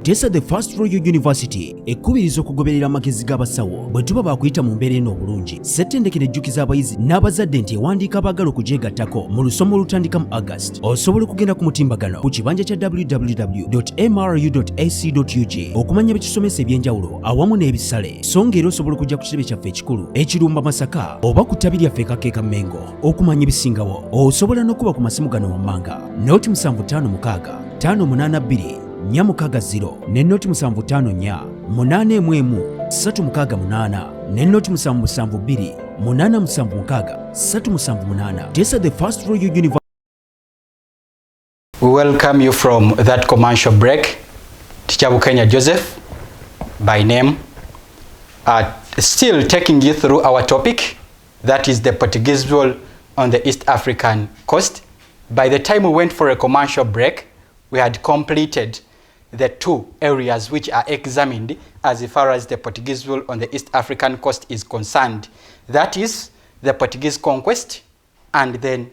Tesa the First Royal University ekubiriza okugoberera amagezi g'abasawo bwe tuba bakuyita mu mbeera eno obulungi. Ssettendekero ejjukiza abayizi n'abazadde nti ewandiika abaagala okugyegattako mu lusoma olutandika mu August. Osobola okugenda ku mutimbagano ku kibanja kya www.mru.ac.ug okumanya ebikisomesa ebyenjawulo awamu n'ebisale. So ng'era osobola okujja ku kitebe kyaffe ekikulu ekirumba Masaka oba ku ttabi lyaffe Kakeeka Mengo okumanya ebisingawo. Osobola n'okuba ku masimu gano wammanga Note 756 582 460 ne Note 754 811 368 ne Note 772 876 378. Tesa the First Royal University. We welcome you from that commercial break. Teacher Bukenya Joseph by name, still taking you through our topic, that is the Portuguese role on the East African coast. By the time we went for a commercial break, we had completed the two areas which are examined as far as the Portuguese rule on the East African coast is concerned. That is the Portuguese conquest, and then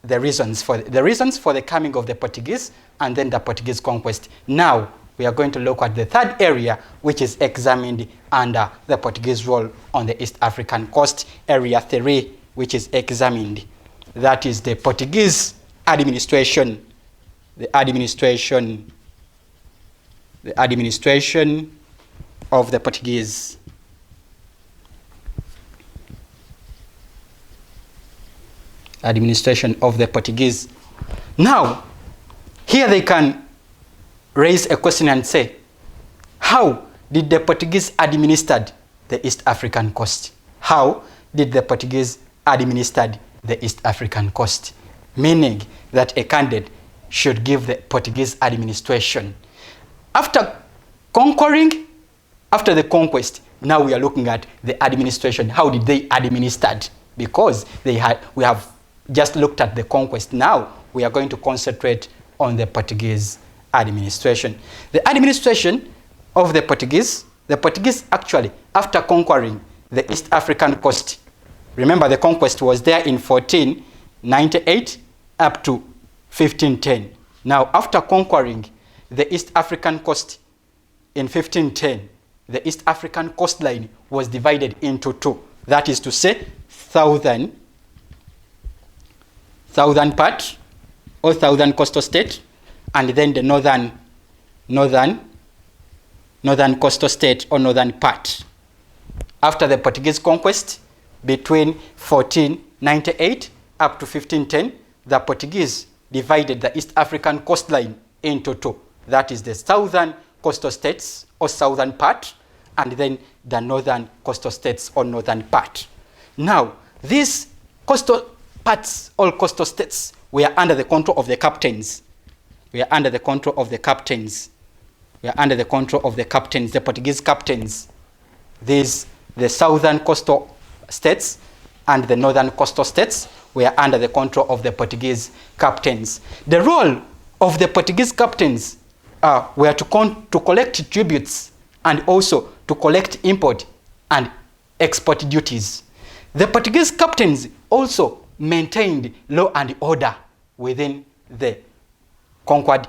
the reasons for the coming of the Portuguese, and then the Portuguese conquest. Now we are going to look at the third area, which is examined under the Portuguese rule on the East African coast, area 3, which is examined. That is the Portuguese administration, the administration of the Portuguese. Administration of the Portuguese. Now, here they can raise a question and say, how did the Portuguese administered the East African coast? How did the Portuguese administered the East African coast? Meaning that a candidate should give the Portuguese administration. After conquering, after the conquest, now we are looking at the administration. How did they administered? Because we have just looked at the conquest. Now we are going to concentrate on the Portuguese administration. The administration of the Portuguese actually, after conquering the East African coast, remember the conquest was there in 1498 up to 1510. Now after conquering the East African coast in 1510, the East African coastline was divided into two. That is to say, southern part or southern coastal state, and then the northern coastal state or northern part. After the Portuguese conquest between 1498 up to 1510, the Portuguese divided the East African coastline into two. That is the southern coastal states or southern part, and then the northern coastal states or northern part. Now, these coastal parts or coastal states were under the control of the captains. The Portuguese captains. The southern coastal states and the northern coastal states were under the control of the Portuguese captains. The role of the Portuguese captains were to collect tributes and also to collect import and export duties. The Portuguese captains also maintained law and order within the conquered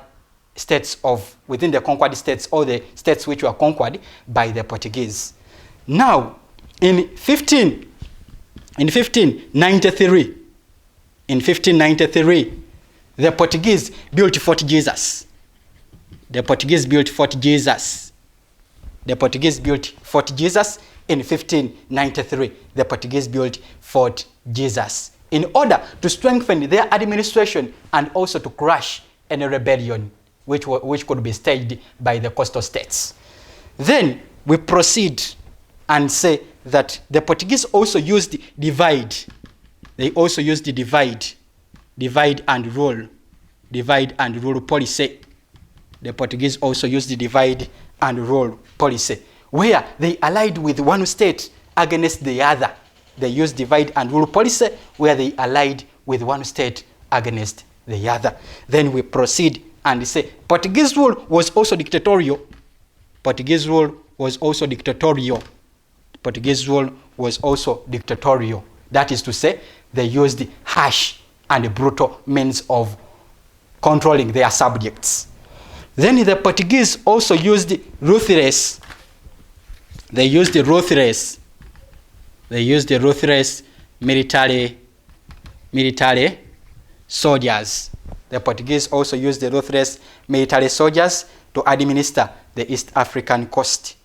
states or the states which were conquered by the Portuguese. Now, in 1593, the Portuguese built Fort Jesus. In 1593, the Portuguese built Fort Jesus in order to strengthen their administration and also to crush any rebellion which could be staged by the coastal states. Then we proceed and say that the Portuguese also used divide. They also used the divide and rule policy. The Portuguese also used the divide and rule policy, where they allied with one state against the other. They used divide and rule policy where they allied with one state against the other. Then we proceed and say Portuguese rule was also dictatorial. That is to say, they used harsh and brutal means of controlling their subjects. Then the Portuguese also used ruthless. They used the ruthless military soldiers. The Portuguese also used the ruthless military soldiers to administer the East African coast.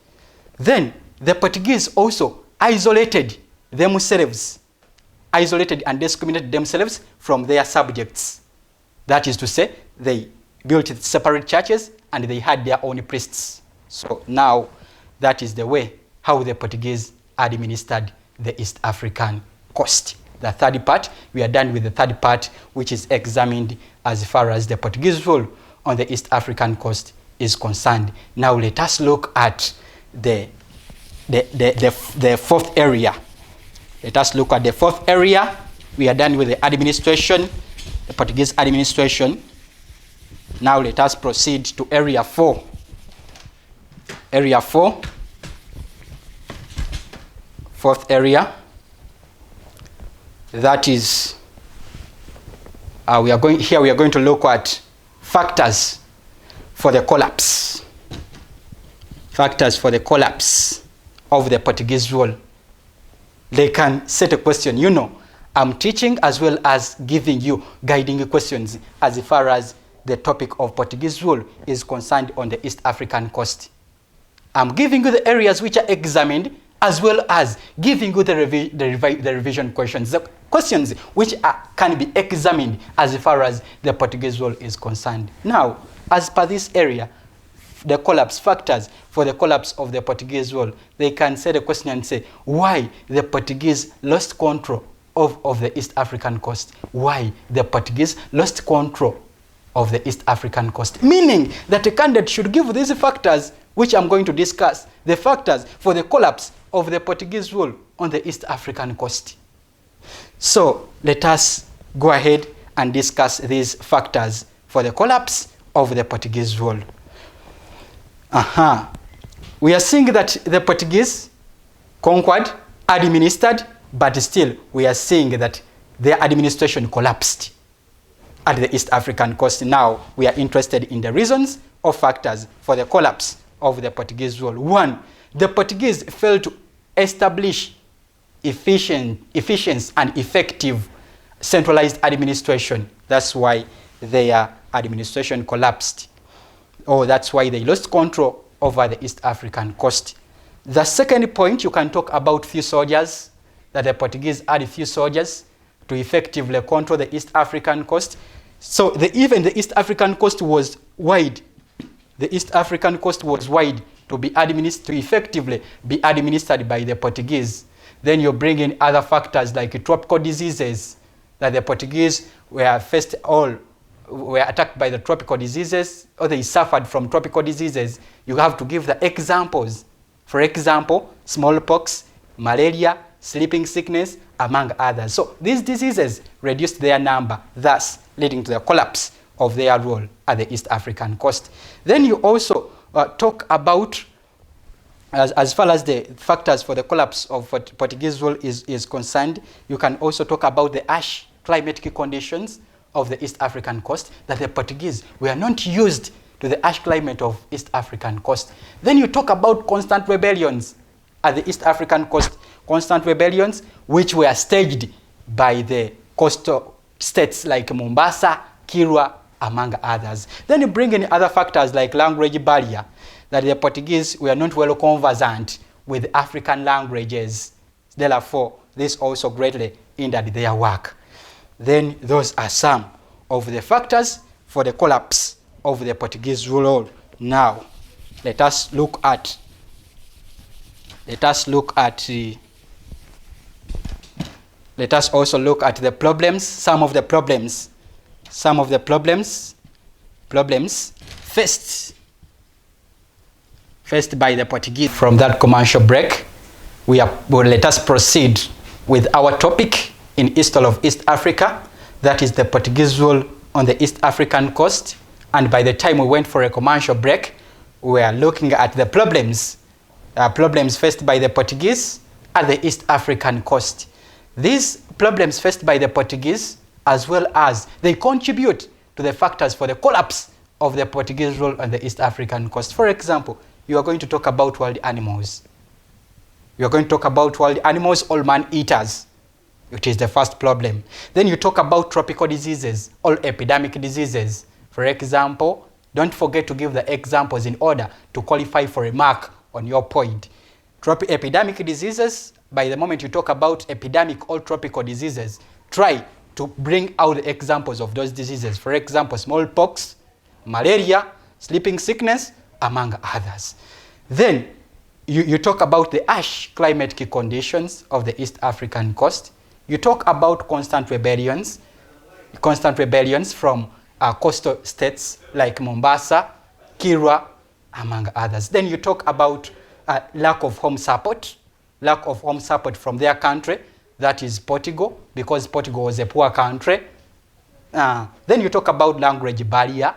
Then the Portuguese also isolated and discriminated themselves from their subjects. That is to say, they built separate churches and they had their own priests. So now that is the way how the Portuguese administered the East African coast. The third part, we are done with the third part, which is examined as far as the Portuguese rule on the East African coast is concerned. Now let us look at the fourth area. Let us look at the fourth area. We are done with the administration, the Portuguese administration. Now let us proceed to area 4. Area 4, fourth area. That is, we are going to look at factors for the collapse. Factors for the collapse of the Portuguese rule. They can set a question. You know, I'm teaching as well as giving you guiding questions as far as the topic of Portuguese rule is concerned on the East African coast. I'm giving you the areas which are examined as well as giving you the revision questions. The questions which can be examined as far as the Portuguese rule is concerned. Now, as per this area, the collapse factors for the collapse of the Portuguese rule, they can set a question and say why the Portuguese lost control of the East African coast. Why the Portuguese lost control of the East African coast. Meaning that a candidate should give these factors which I'm going to discuss, the factors for the collapse of the Portuguese rule on the East African coast. So let us go ahead and discuss these factors for the collapse of the Portuguese rule. We are seeing that the Portuguese conquered, administered, but still we are seeing that their administration collapsed at the East African coast. Now we are interested in the reasons or factors for the collapse of the Portuguese rule. 1, the Portuguese failed to establish efficient and effective centralized administration. That's why their administration collapsed. That's why they lost control over the East African coast. The second point, you can talk about few soldiers, that the Portuguese had few soldiers to effectively control the East African coast. So even the East African coast was wide. The East African coast was wide to effectively be administered by the Portuguese. Then you bring in other factors like tropical diseases, that the Portuguese were attacked by the tropical diseases, or they suffered from tropical diseases. You have to give the examples. For example, smallpox, malaria, sleeping sickness, among others. So these diseases reduced their number, thus leading to the collapse of their rule at the East African coast. Then you also talk about, as far as the factors for the collapse of Portuguese rule is concerned, you can also talk about the harsh climatic conditions of the East African coast, that the Portuguese were not used to the harsh climate of East African coast. Then you talk about constant rebellions at the East African coast, constant rebellions which were staged by the coastal states like Mombasa, Kilwa, among others. Then you bring in other factors like language barrier, that the Portuguese were not well conversant with African languages. Therefore, this also greatly hindered their work. Then those are some of the factors for the collapse of the Portuguese rule. Now, let us also look at the problems, some of the problems faced by the Portuguese. From that commercial break, let us proceed with our topic in history of East Africa, that is the Portuguese rule on the East African coast. And by the time we went for a commercial break, we are looking at the problems faced by the Portuguese at the East African coast. These problems faced by the Portuguese, as well as they contribute to the factors for the collapse of the Portuguese rule on the East African coast. For example, you are going to talk about wild animals. You are going to talk about wild animals, all man-eaters. It is the first problem. Then you talk about tropical diseases, all epidemic diseases. For example, don't forget to give the examples in order to qualify for a mark on your point. Epidemic diseases, by the moment you talk about epidemic or tropical diseases, try to bring out the examples of those diseases. For example, smallpox, malaria, sleeping sickness, among others. Then you talk about the harsh climatic conditions of the East African coast. You talk about constant rebellions from coastal states like Mombasa, Kirwa, among others. Then you talk about lack of home support from their country, that is Portugal, because Portugal was a poor country. Then you talk about language barrier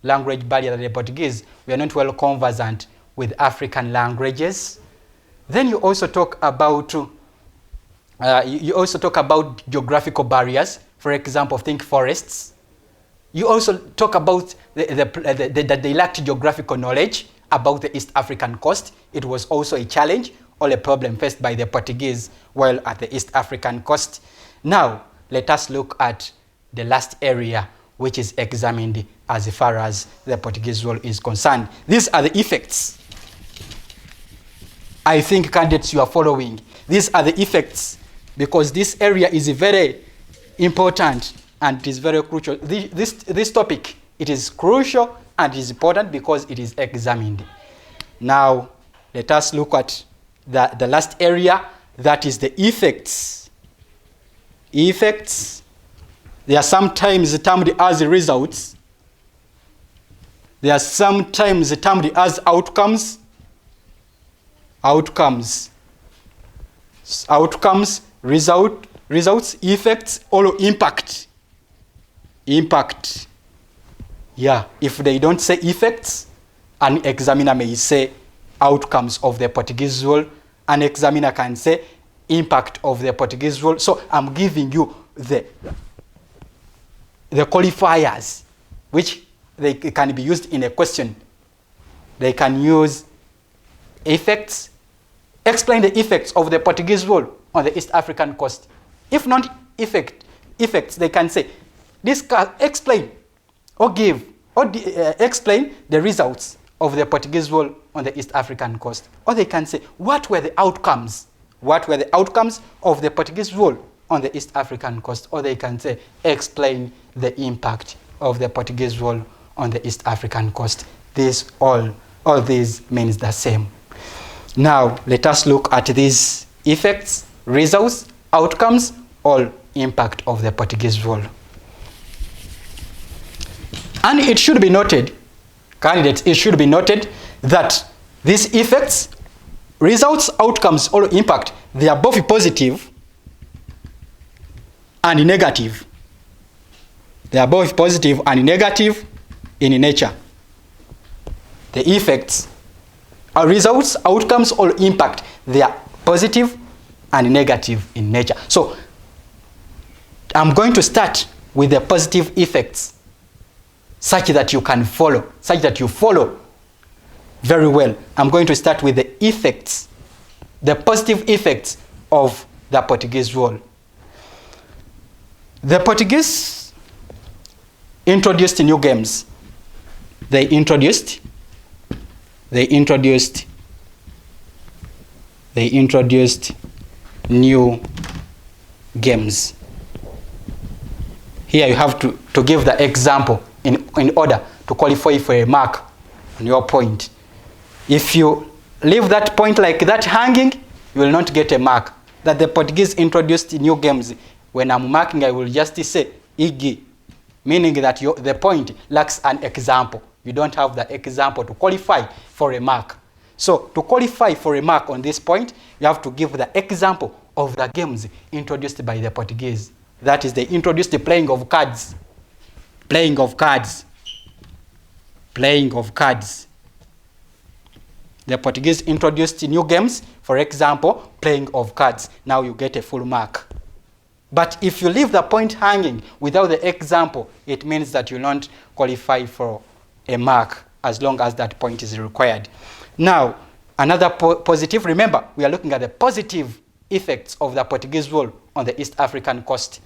that the Portuguese were not well conversant with African languages. Then you also talk about geographical barriers. For example, think forests. You also talk about that they lacked geographical knowledge about the East African coast. It was also a challenge or a problem faced by the Portuguese while at the East African coast. Now, let us look at the last area which is examined as far as the Portuguese role is concerned. These are the effects. I think, candidates, you are following. These are the effects, because this area is very important and it is very crucial. This topic, it is crucial and it is important because it is examined. Now, let us look at the last area, that is the effects. Effects, they are sometimes termed as results. They are sometimes termed as outcomes. Outcomes, results, effects, or impact. Impact. Yeah, if they don't say effects, an examiner may say outcomes of the Portuguese rule. An examiner can say impact of the Portuguese rule. So I'm giving you the qualifiers, which they can be used in a question. They can use effects. Explain the effects of the Portuguese rule on the East African coast. If not effects, they can say, explain or give or explain the results of the Portuguese rule on the East African coast. Or they can say, what were the outcomes? What were the outcomes of the Portuguese rule on the East African coast? Or they can say, explain the impact of the Portuguese rule on the East African coast. All these means the same. Now, let us look at these effects, results, outcomes, or impact of the Portuguese rule. And it should be noted, candidates, it should be noted that these effects, results, outcomes, or impact, they are both positive and negative. They are both positive and negative in nature. The effects, results, outcomes, or impact, they are positive and negative in nature. So I'm going to start with the positive effects, such that you can follow, such that you follow very well. I'm going to start with the effects, the positive effects of the Portuguese rule. The Portuguese introduced new games. They introduced new games. Here you have to give the example in order to qualify for a mark on your point. If you leave that point like that hanging, you will not get a mark. That the Portuguese introduced new games. When I'm marking, I will just say igi, meaning that the point lacks an example. You don't have the example to qualify for a mark. So to qualify for a mark on this point, you have to give the example of the games introduced by the Portuguese. That is, they introduced the playing of cards. Playing of cards. Playing of cards. The Portuguese introduced new games, for example, playing of cards. Now you get a full mark. But if you leave the point hanging without the example, it means that you don't qualify for a mark as long as that point is required. Now, another positive, remember, we are looking at the positive effects of the Portuguese rule on the East African coast.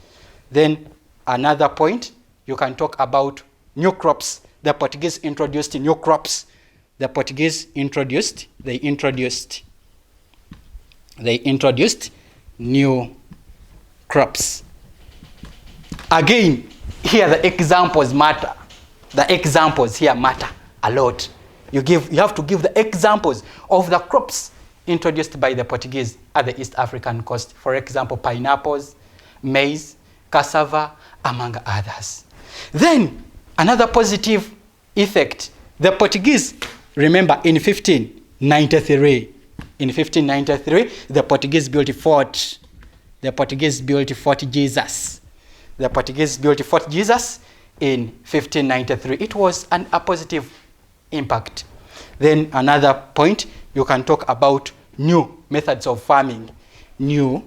Then another point, you can talk about new crops. The Portuguese introduced new crops. The Portuguese introduced new crops. Again, here the examples matter. The examples here matter a lot. You have to give the examples of the crops introduced by the Portuguese at the East African coast. For example, pineapples, maize, cassava, among others. Then, another positive effect, the Portuguese, remember, in 1593, the Portuguese built Fort. The Portuguese built Fort Jesus. The Portuguese built Fort Jesus in 1593. It was a positive impact. Then another point, you can talk about new methods of farming. New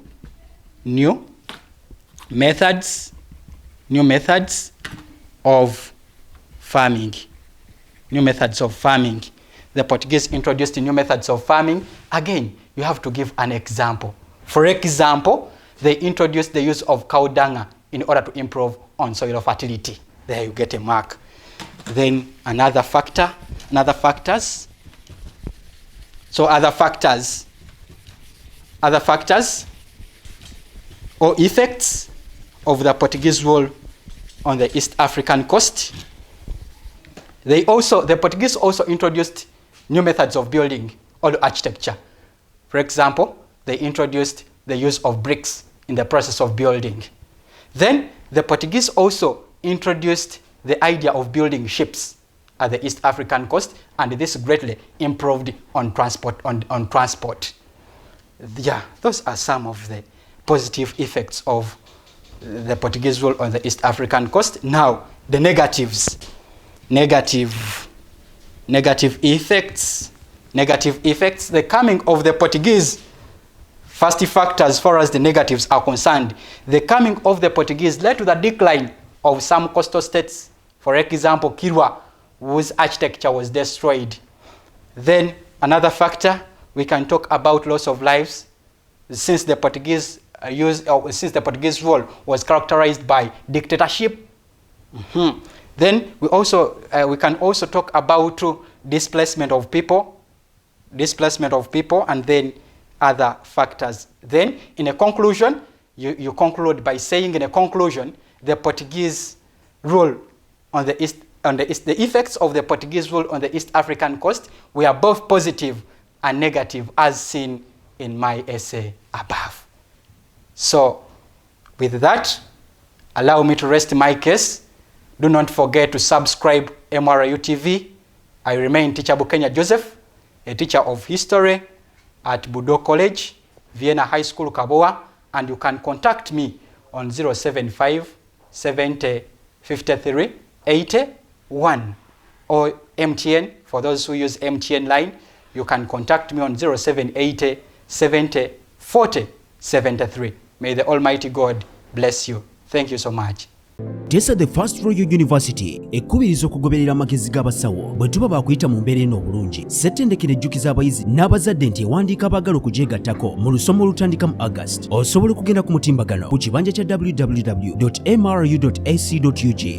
methods of farming. New methods of farming. The Portuguese introduced new methods of farming. Again, you have to give an example. For example, they introduced the use of cow dung in order to improve on soil fertility. There you get a mark. Then another factors. So other factors or effects of the Portuguese rule on the East African coast. The Portuguese also introduced new methods of building or architecture. For example, they introduced the use of bricks in the process of building. Then the Portuguese also introduced the idea of building ships at the East African coast, and this greatly improved on transport. Yeah, those are some of the positive effects of the Portuguese rule on the East African coast. Now, the negatives. Negative effects. The coming of the Portuguese. First factor, as far as the negatives are concerned, the coming of the Portuguese led to the decline of some coastal states. For example, Kilwa, whose architecture was destroyed. Then another factor, we can talk about loss of lives, since the Portuguese rule was characterized by dictatorship. Then we can also talk about displacement of people, and then other factors. Then, in a conclusion, you conclude by saying, in a conclusion, the Portuguese rule on the effects of the Portuguese rule on the East African coast were both positive and negative, as seen in my essay above. So, with that, allow me to rest my case. Do not forget to subscribe MRU TV. I remain Teacher Bukenya Joseph, a teacher of history at Budo College, Vienna High School, Kaboa, and you can contact me on 075 70 53 81, or MTN. For those who use MTN line, you can contact me on 0780 70 40 73. May the Almighty God bless you. Thank you so much. Tesa the First Royal University ekubiriza okugoberera amagezi g'abasawo bwe tuba bakuyita mu mbeera eno obulungi. Ssettendekero ejjukiza abayizi n'abazadde nti ewandiika abaagala okugyegattako mu lusoma olutandika mu August. Osobola okugenda ku mutimbagano ku kibanja kya www.mru.ac.ug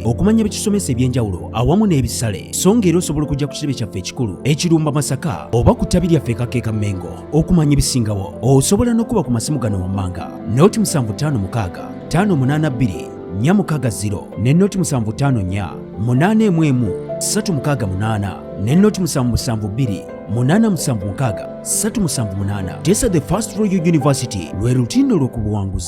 okumanya ebikisomesa ebyenjawulo awamu n'ebisale. So ng'era osobola okujja ku kitebe kyaffe ekikulu ekirumba Masaka oba ku ttabi lyaffe Kakeeka Mengo okumanya ebisingawo. Osobola n'okuba ku masimu gano wammanga Note 756 582 460 ne Note 754 811 368 ne Note 772 876 378. Tesa the First Royal University lwe lutindo lw'okubuwanguzi.